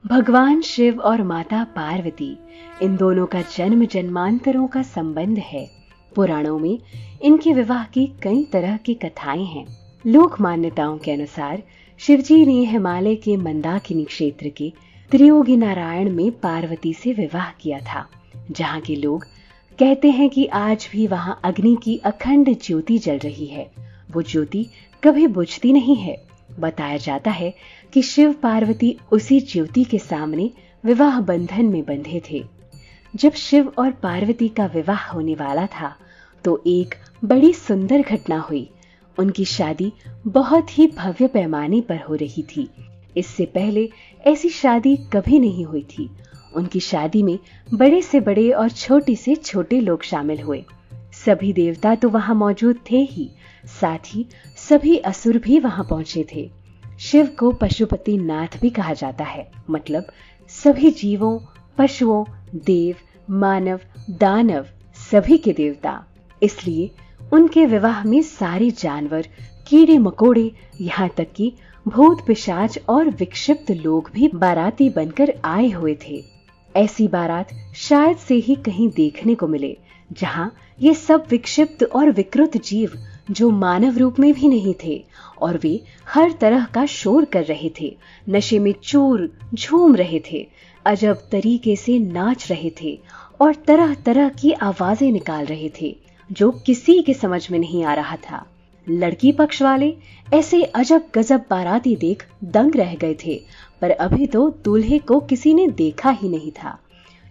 भगवान शिव और माता पार्वती, इन दोनों का जन्म जन्मांतरों का संबंध है। पुराणों में इनके विवाह की कई तरह की कथाएं हैं। लोक मान्यताओं के अनुसार शिवजी ने हिमालय के मंदाकिनी क्षेत्र के त्रियोगी नारायण में पार्वती से विवाह किया था, जहाँ के लोग कहते हैं कि आज भी वहां अग्नि की अखंड ज्योति जल रही है। वो ज्योति कभी बुझती नहीं है। बताया जाता है कि शिव पार्वती उसी ज्योति के सामने विवाह बंधन में बंधे थे। जब शिव और पार्वती का विवाह होने वाला था तो एक बड़ी सुंदर घटना हुई। उनकी शादी बहुत ही भव्य पैमाने पर हो रही थी। इससे पहले ऐसी शादी कभी नहीं हुई थी। उनकी शादी में बड़े से बड़े और छोटे से छोटे लोग शामिल हुए। सभी देवता तो वहां मौजूद थे ही, साथ ही सभी असुर भी वहां पहुंचे थे। शिव को पशुपति नाथ भी कहा जाता है, मतलब सभी जीवों, पशुओं, देव, मानव, दानव, सभी के देवता। इसलिए उनके विवाह में सारे जानवर, कीड़े मकोड़े, यहाँ तक कि भूत पिशाच और विक्षिप्त लोग भी बाराती बनकर आए हुए थे। ऐसी बारात शायद से ही कहीं देखने को मिले, जहाँ ये सब विक्षिप्त और विकृत जीव, जो मानव रूप में भी नहीं थे और वे हर तरह का शोर कर रहे थे, नशे में चूर झूम रहे थे, अजब तरीके से नाच रहे थे और तरह तरह की आवाजें निकाल रहे थे, जो किसी के समझ में नहीं आ रहा था। लड़की पक्ष वाले ऐसे अजब गजब बाराती देख दंग रह गए थे, पर अभी तो दूल्हे को किसी ने देखा ही नहीं था।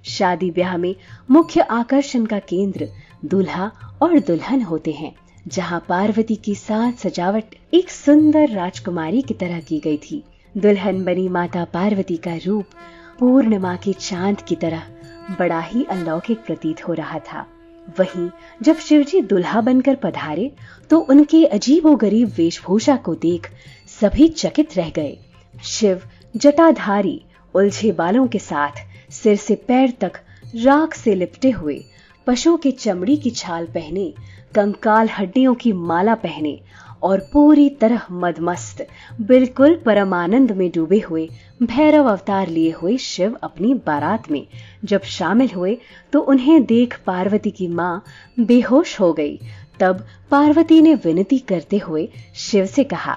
शादी ब्याह में मुख्य आकर्षण का केंद्र दूल्हा और दुल्हन होते हैं, जहाँ पार्वती की साज सजावट एक सुंदर राजकुमारी की तरह की गई थी। दुल्हन बनी माता पार्वती का रूप पूर्णिमा के चांद की तरह बड़ा ही अलौकिक प्रतीत हो रहा था। वहीं जब शिवजी दुल्हा बनकर पधारे तो उनके अजीबोगरीब वेशभूषा को देख सभी चकित रह गए। शिव जटाधारी, उलझे बालों के साथ सिर से पैर तक राख से लिपटे हुए, पशु के चमड़ी की छाल पहने, कंकाल हड्डियों की माला पहने और पूरी तरह मदमस्त, बिल्कुल परमानंद में डूबे हुए भैरव अवतार लिए हुए शिव अपनी बारात में जब शामिल हुए तो उन्हें देख पार्वती की मां बेहोश हो गई। तब पार्वती ने विनती करते हुए शिव से कहा,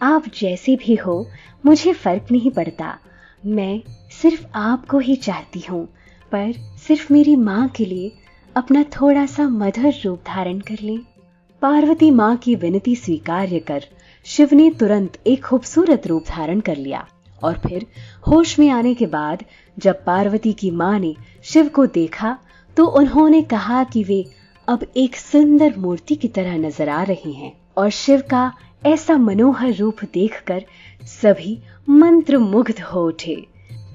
आप जैसे भी हो मुझे फर्क नहीं पड़ता, मैं सिर्फ आपको ही चाहती हूँ, पर सिर्फ मेरी माँ के लिए अपना थोड़ा सा मधुर रूप धारण कर लें। पार्वती माँ की विनती स्वीकार्य कर शिव ने तुरंत एक खूबसूरत रूप धारण कर लिया और फिर होश में आने के बाद जब पार्वती की माँ ने शिव को देखा तो उन्होंने कहा कि वे अब एक सुंदर मूर्ति की तरह नजर आ रही हैं और शिव का ऐसा मनोहर रूप देखकर सभी मंत्रमुग्ध हो उठे।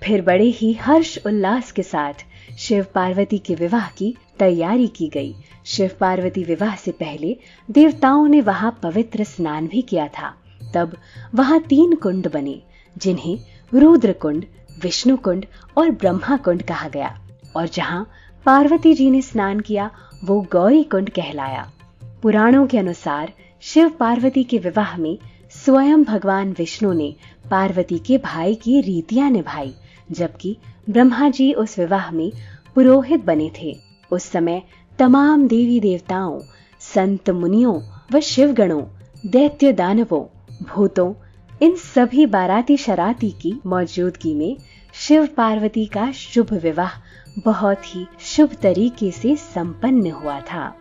फिर बड़े ही हर्ष उल्लास के साथ शिव पार्वती के विवाह की तैयारी की गई। शिव पार्वती विवाह से पहले देवताओं ने वहां पवित्र स्नान भी किया था। तब वहां 3 कुंड बने, जिन्हें रुद्र कुंड, विष्णु कुंड और ब्रह्मा कुंड कहा गया, और जहां पार्वती जी ने स्नान किया वो गौरी कुंड कहलाया। पुराणों के अनुसार शिव पार्वती के विवाह में स्वयं भगवान विष्णु ने पार्वती के भाई की रीतियां निभाई, जबकि ब्रह्मा जी उस विवाह में पुरोहित बने थे। उस समय तमाम देवी देवताओं, संत मुनियों व शिवगणों, दैत्य दानवों, भूतों, इन सभी बाराती शराती की मौजूदगी में शिव पार्वती का शुभ विवाह बहुत ही शुभ तरीके से संपन्न हुआ था।